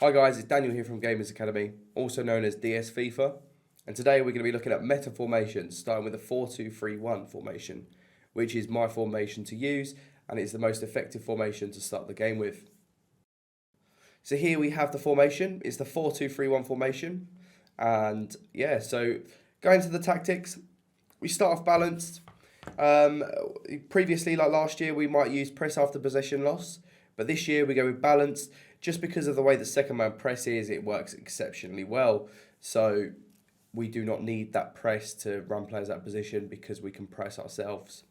Hi guys, it's Daniel here from Gamers Academy, also known as DS FIFA, and today we're going to be looking at meta formations, starting with a 4-2-3-1 formation, which is my formation to use, and it's the most effective formation to start the game with. So here we have the formation. It's the 4-2-3-1 formation, and yeah, so going to the tactics, we start off balanced. Previously, like last year, we might use press after possession loss, but this year we go with balanced. Just because of the way the second man press is, it works exceptionally well. So we do not need that press to run players out of position because we can press ourselves.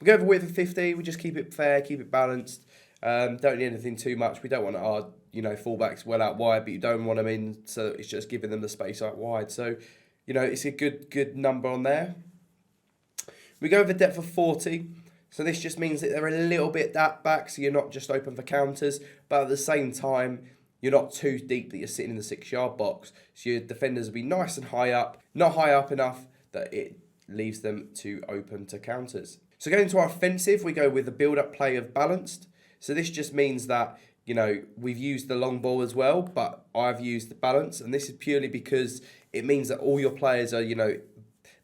We go for width of 50. We just keep it fair, keep it balanced. Don't need anything too much. We don't want our fullbacks well out wide, but you don't want them in, so it's just giving them the space out wide. So it's a good number on there. We go with a depth of 40. So this just means that they're a little bit that back, so you're not just open for counters, but at the same time, you're not too deep that you're sitting in the 6-yard box. So your defenders will be nice and high up, not high up enough that it leaves them too open to counters. So going into our offensive, we go with the build-up play of balanced. So this just means that, we've used the long ball as well, but I've used the balance, and this is purely because it means that all your players are,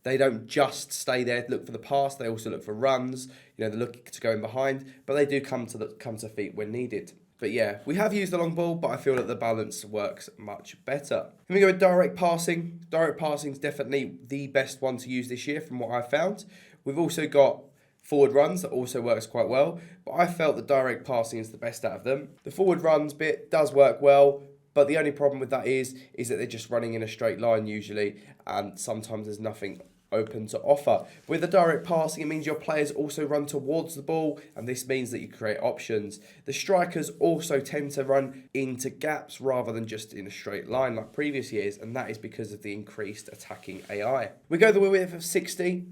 they don't just stay there to look for the pass. They also look for runs. They're looking to go in behind, but they do come to feet when needed. But yeah, we have used the long ball, but I feel that the balance works much better. Then we go with direct passing. Direct passing is definitely the best one to use this year from what I've found. We've also got forward runs that also works quite well, but I felt that direct passing is the best out of them. The forward runs bit does work well, but the only problem with that is that they're just running in a straight line usually, and sometimes there's nothing open to offer. With the direct passing, it means your players also run towards the ball, and this means that you create options. The strikers also tend to run into gaps rather than just in a straight line like previous years, and that is because of the increased attacking AI. We go the width of 60.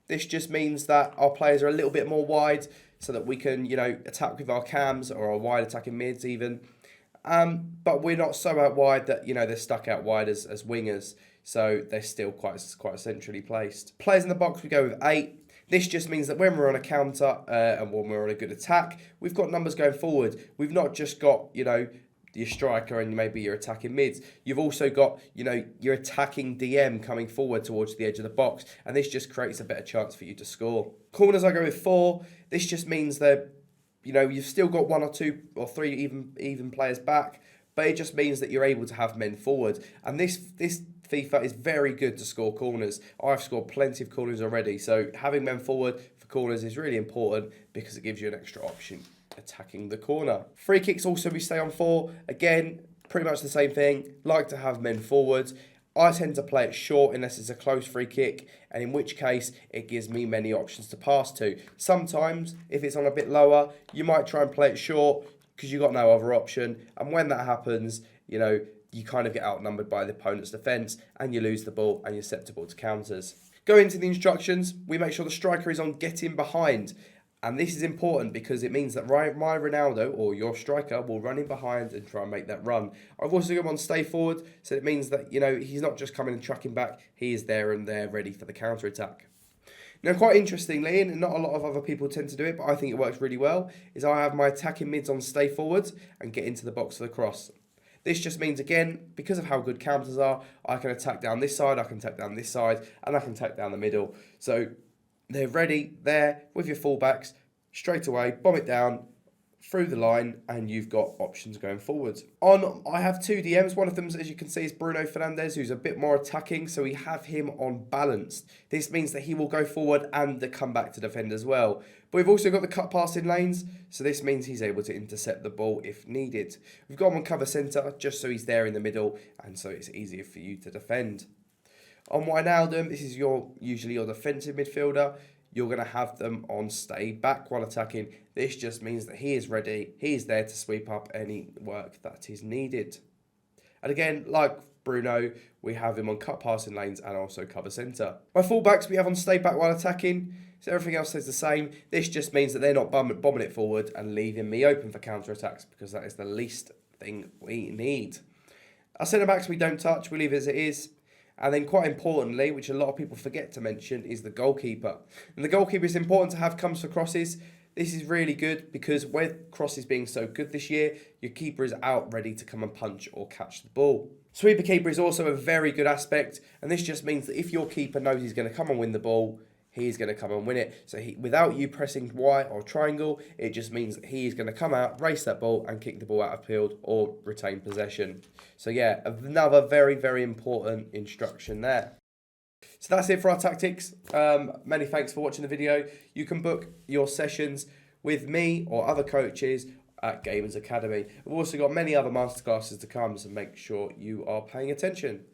This just means that our players are a little bit more wide so that we can, attack with our cams or our wide attacking mids even. But we're not so out wide that, they're stuck out wide as wingers. So they're still quite centrally placed. Players in the box, we go with 8. This just means that when we're on a counter and when we're on a good attack, we've got numbers going forward. We've not just got, your striker and maybe your attacking mids. You've also got, your attacking DM coming forward towards the edge of the box. And this just creates a better chance for you to score. Corners, I go with 4. This just means that, you've still got 1 or 2 or 3 even players back. But it just means that you're able to have men forward. And this FIFA is very good to score corners. I've scored plenty of corners already, so having men forward for corners is really important because it gives you an extra option attacking the corner. Free kicks also we stay on 4. Again, pretty much the same thing. Like to have men forward. I tend to play it short unless it's a close free kick, and in which case it gives me many options to pass to. Sometimes, if it's on a bit lower, you might try and play it short because you've got no other option, and when that happens, you kind of get outnumbered by the opponent's defence and you lose the ball and you're susceptible to counters. Going into the instructions, we make sure the striker is on getting behind. And this is important because it means that my Ronaldo or your striker will run in behind and try and make that run. I've also got him on stay forward, so it means that, he's not just coming and tracking back, he is there and there ready for the counter attack. Now, quite interestingly, and not a lot of other people tend to do it, but I think it works really well, is I have my attacking mids on stay forward and get into the box for the cross. This just means, again, because of how good counters are, I can attack down this side, I can attack down this side, and I can attack down the middle. So they're ready there with your fullbacks, straight away, bomb it down, through the line, and you've got options going forward. I have 2 DMs. One of them, as you can see, is Bruno Fernandes, who's a bit more attacking, so we have him on balanced. This means that he will go forward and come back to defend as well. But we've also got the cut passing lanes, so this means he's able to intercept the ball if needed. We've got him on cover centre, just so he's there in the middle, and so it's easier for you to defend. On Wijnaldum, this is usually your defensive midfielder. You're going to have them on stay back while attacking. This just means that he is ready. He is there to sweep up any work that is needed. And again, like Bruno, we have him on cut passing lanes and also cover centre. My fullbacks we have on stay back while attacking. So everything else stays the same. This just means that they're not bombing it forward and leaving me open for counter attacks because that is the least thing we need. Our centre backs we don't touch. We leave it as it is. And then quite importantly, which a lot of people forget to mention, is the goalkeeper. And the goalkeeper is important to have comes for crosses. This is really good because with crosses being so good this year, your keeper is out ready to come and punch or catch the ball. Sweeper keeper is also a very good aspect, and this just means that if your keeper knows he's going to come and win the ball, he's going to come and win it. So without you pressing Y or triangle, it just means that he is going to come out, race that ball, and kick the ball out of field or retain possession. So yeah, another very, very important instruction there. So that's it for our tactics. Many thanks for watching the video. You can book your sessions with me or other coaches at Gamers Academy. We've also got many other masterclasses to come, so make sure you are paying attention.